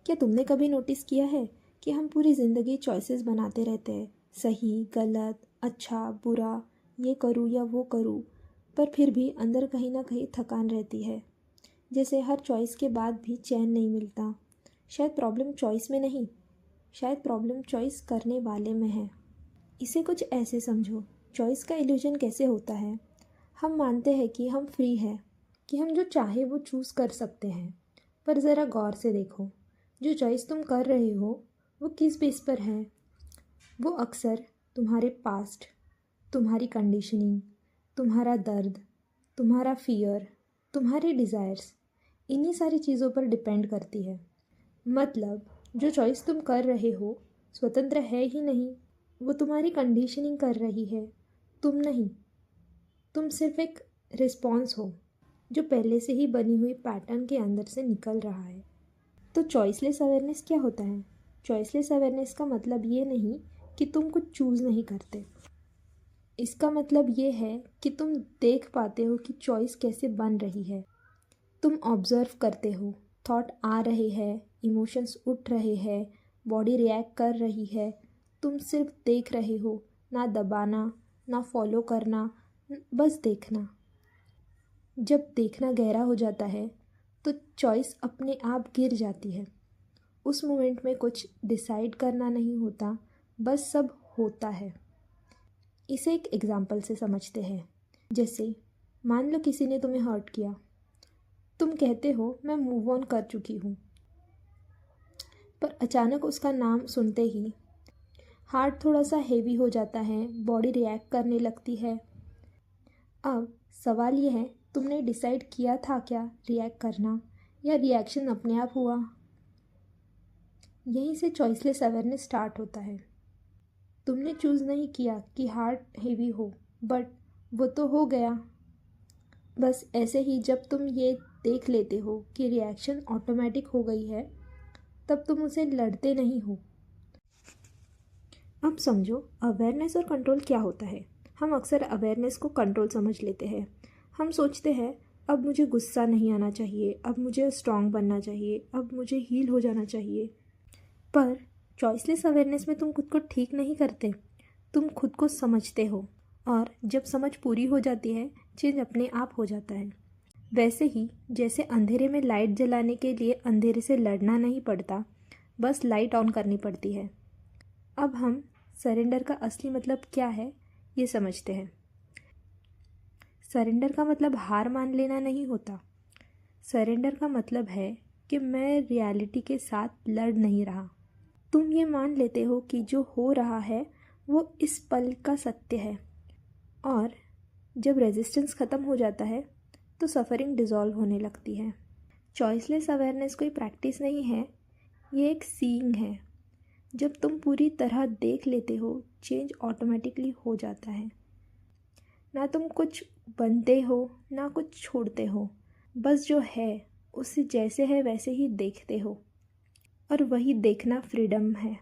क्या तुमने कभी नोटिस किया है कि हम पूरी ज़िंदगी चॉइसेस बनाते रहते हैं, सही गलत, अच्छा बुरा, ये करूँ या वो करूँ, पर फिर भी अंदर कहीं ना कहीं थकान रहती है। जैसे हर चॉइस के बाद भी चैन नहीं मिलता। शायद प्रॉब्लम चॉइस में नहीं, शायद प्रॉब्लम चॉइस करने वाले में है। इसे कुछ ऐसे समझो, चॉइस का इल्यूजन कैसे होता है। हम मानते हैं कि हम फ्री हैं, कि हम जो चाहे वो चूज़ कर सकते हैं, पर ज़रा गौर से देखो, जो चॉइस तुम कर रहे हो वो किस बेस पर है। वो अक्सर तुम्हारे पास्ट, तुम्हारी कंडीशनिंग, तुम्हारा दर्द, तुम्हारा फियर, तुम्हारे डिज़ायर्स, इन्हीं सारी चीज़ों पर डिपेंड करती है। मतलब जो चॉइस तुम कर रहे हो स्वतंत्र है ही नहीं, वो तुम्हारी कंडीशनिंग कर रही है, तुम नहीं। तुम सिर्फ एक रिस्पॉन्स हो जो पहले से ही बनी हुई पैटर्न के अंदर से निकल रहा है। तो चॉइसलेस अवेयरनेस क्या होता है? चॉइसलेस अवेयरनेस का मतलब ये नहीं कि तुम कुछ चूज़ नहीं करते। इसका मतलब ये है कि तुम देख पाते हो कि चॉइस कैसे बन रही है। तुम ऑब्जर्व करते हो, थॉट आ रहे हैं, इमोशंस उठ रहे हैं, बॉडी रिएक्ट कर रही है। तुम सिर्फ देख रहे हो, ना दबाना, ना फॉलो करना, बस देखना। जब देखना गहरा हो जाता है तो चॉइस अपने आप गिर जाती है। उस मोमेंट में कुछ डिसाइड करना नहीं होता, बस सब होता है। इसे एक एग्जाम्पल से समझते हैं। जैसे मान लो किसी ने तुम्हें हर्ट किया, तुम कहते हो मैं मूव ऑन कर चुकी हूँ, पर अचानक उसका नाम सुनते ही हार्ट थोड़ा सा हेवी हो जाता है, बॉडी रिएक्ट करने लगती है। अब सवाल ये है, तुमने डिसाइड किया था क्या रिएक्ट करना, या रिएक्शन अपने आप हुआ? यहीं से चॉइसलेस अवेयरनेस स्टार्ट होता है। तुमने चूज़ नहीं किया कि हार्ट हेवी हो, बट वो तो हो गया। बस ऐसे ही जब तुम ये देख लेते हो कि रिएक्शन ऑटोमेटिक हो गई है, तब तुम उसे लड़ते नहीं हो। अब समझो अवेयरनेस और कंट्रोल क्या होता है। हम अक्सर अवेयरनेस को कंट्रोल समझ लेते हैं। हम सोचते हैं अब मुझे गुस्सा नहीं आना चाहिए, अब मुझे स्ट्रांग बनना चाहिए, अब मुझे हील हो जाना चाहिए। पर चॉइसलेस अवेयरनेस में तुम खुद को ठीक नहीं करते, तुम खुद को समझते हो, और जब समझ पूरी हो जाती है चेंज अपने आप हो जाता है। वैसे ही जैसे अंधेरे में लाइट जलाने के लिए अंधेरे से लड़ना नहीं पड़ता, बस लाइट ऑन करनी पड़ती है। अब हम सरेंडर का असली मतलब क्या है ये समझते हैं। सरेंडर का मतलब हार मान लेना नहीं होता। सरेंडर का मतलब है कि मैं रियलिटी के साथ लड़ नहीं रहा। तुम ये मान लेते हो कि जो हो रहा है वो इस पल का सत्य है, और जब रेजिस्टेंस ख़त्म हो जाता है तो सफ़रिंग डिज़ॉल्व होने लगती है। चॉइसलेस अवेयरनेस कोई प्रैक्टिस नहीं है, ये एक सीइंग है। जब तुम पूरी तरह देख लेते हो चेंज ऑटोमेटिकली हो जाता है। ना तुम कुछ बनते हो ना कुछ छोड़ते हो, बस जो है उसे जैसे है वैसे ही देखते हो, और वही देखना फ्रीडम है।